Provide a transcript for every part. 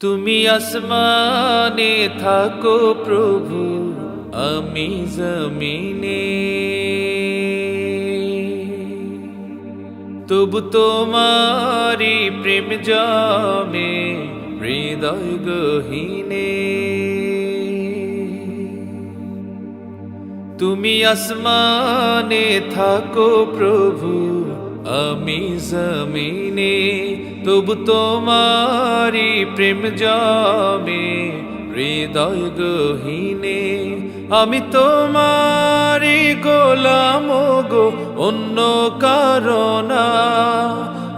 তুমি আসমানে থাকো প্রভু, আমি জমিনে, তবু তোমারি প্রেম জমে হৃদয় গহীনে। তুমি আসমানে থাকো প্রভু, আমি জমিনে, তবু তোমারি প্রেম জমে হৃদয় গহীনে। আমি তোমারি গোলাম গো, অন্য কারণা।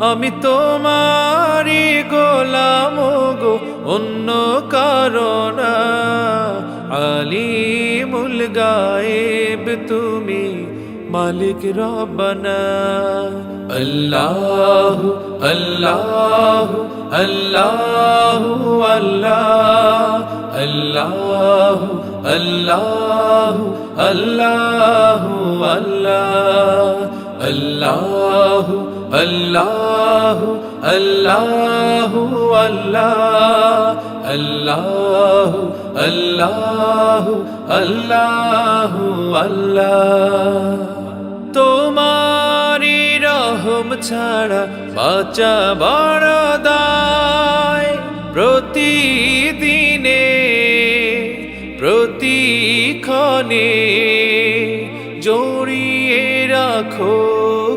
আমি তোমারি গোলাম গো, অন্য কারণা। আলিমুল গায়েব তুমি, মালিক রব্বানা। আল্লাহ আল্লাহ আল্লাহ আল্লাহ আল্লাহ আল্লাহ আল্লাহ আল্লাহ আল্লাহ আল্লাহ আল্লাহ আল্লাহ আল্লাহ আল্লাহ আল্লাহ। তোমারি রহম ছাড়া বাঁচা বড় দায়। প্রতিদিনে প্রতিক্ষণে জড়িয়ে রাখো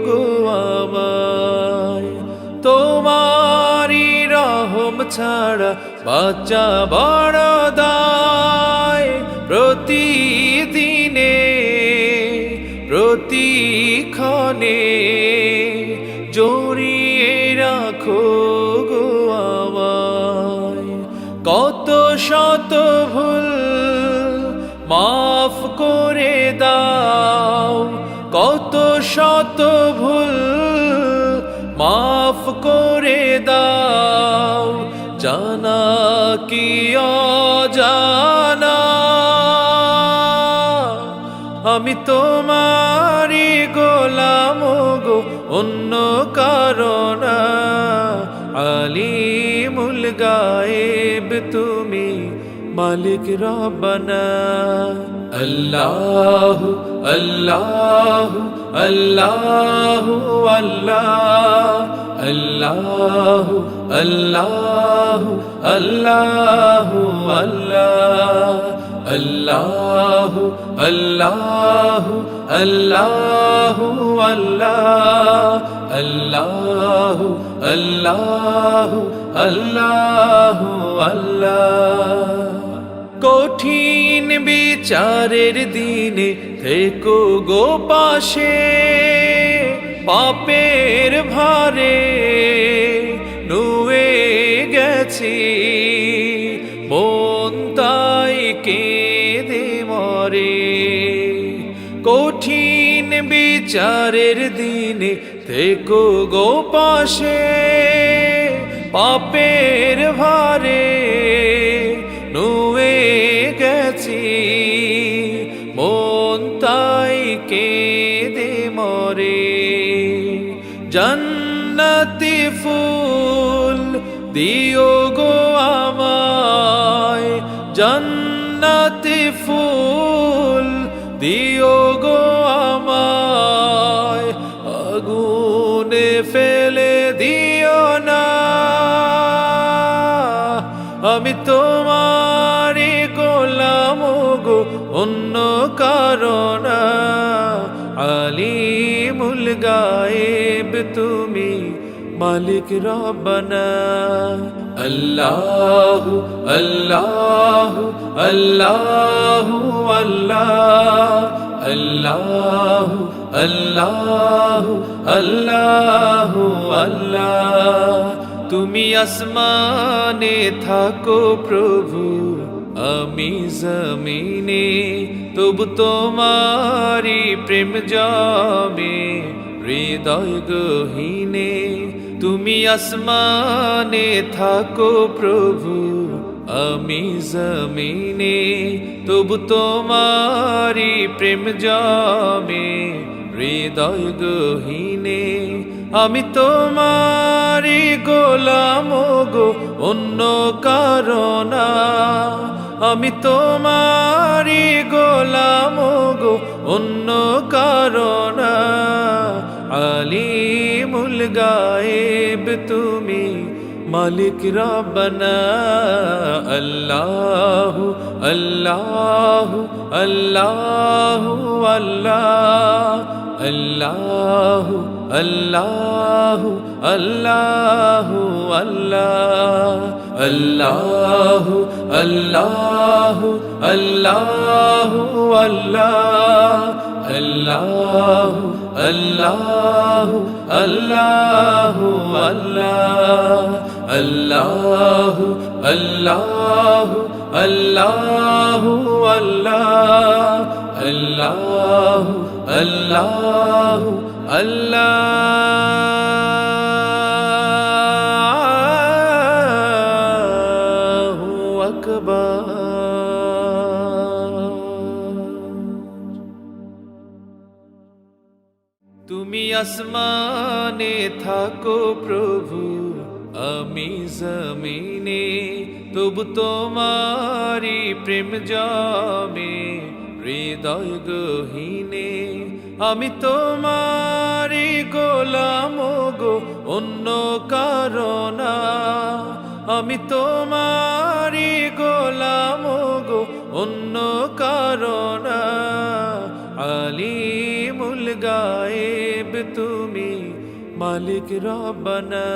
গো আমায়। তোমারি রহম ছাড়া বাঁচা বড় দায়। প্রতিদিনে প্রতিক্ষণে জড়িয়ে রাখো গো আমায়। কত শত ভুল মাফ করে দাও, কত শত ভুল মাফ করে দাও। জানা কি অজানা, আমি তোমারি গোলাম গো, অন্য কারণা। আলিমুল গায়েব তুমি, মালিক রব্বানা। আল্লাহ আল্লাহ আল্লাহ আল্লাহ আল্লাহ আল্লাহ আল্লাহ আল্লাহ আল্লাহ আল্লাহ আল্লাহ আল্লাহ আল্লাহ আল্লাহ। কঠিন বিচারের দিনে থেকো গো পাশে। পাপের ভারে নুয়ে গেছি, মন তাই কেঁদে মরে। কঠিন বিচারের দিনে থেকো গো পাশে। পাপের ভারে নুয়ে গেছি, মন তাই কেঁদে মরে। জান্নাতি ফুল দিও গো আমায়, জান্নাতি ফুল দিও গো আমায়। আগুনে ফেলে দিও না, আমি তোমারি গোলাম গো, অন্য কারণা। আলিমুল গায়েব তুমি, মালিক রব্বানা। আল্লাহ আল্লাহ আল্লাহ আল্লাহ আল্লাহ আল্লাহ আল্লাহ আল্লাহ। তুমি আসমানে থাকো প্রভু, আমি জমিনে, তবু তোমারি প্রেম জমে হৃদয় গহীনে। তুমি আসমানে থাকো প্রভু, আমি জমিনে, তবু তোমারি প্রেম জমে হৃদয় গহীনে আমি তোমারি গোলাম গো, অন্য কারণা। আমি তোমারি গোলাম গো, অন্য কারণা। আলিমুল গায়েব তুমি, মালিক রব্বানা। আল্লাহু আল্লাহু আল্লাহু আল্লাহ, আল্লাহু আল্লাহু আল্লাহু আল্লাহ, আল্লাহু আল্লাহু আল্লাহু আল্লাহ, আল্লাহু আল্লাহু আল্লাহু আল্লাহ, আল্লাহু আল্লাহু আল্লাহু আল্লাহ, আল্লাহু আল্লাহু আল্লাহু আকবার। তুমি আসমানে থাকো প্রভু, আমি জমিনে, তবু তোমারি প্রেম জমে হৃদয় গহীনে। আমি তোমারি গোলাম গো, অন্য কারণা। আমি তোমারি গোলাম গো, অন্য কারণা। আলিমুল গায়েব তুমি, মালিক রব্বানা।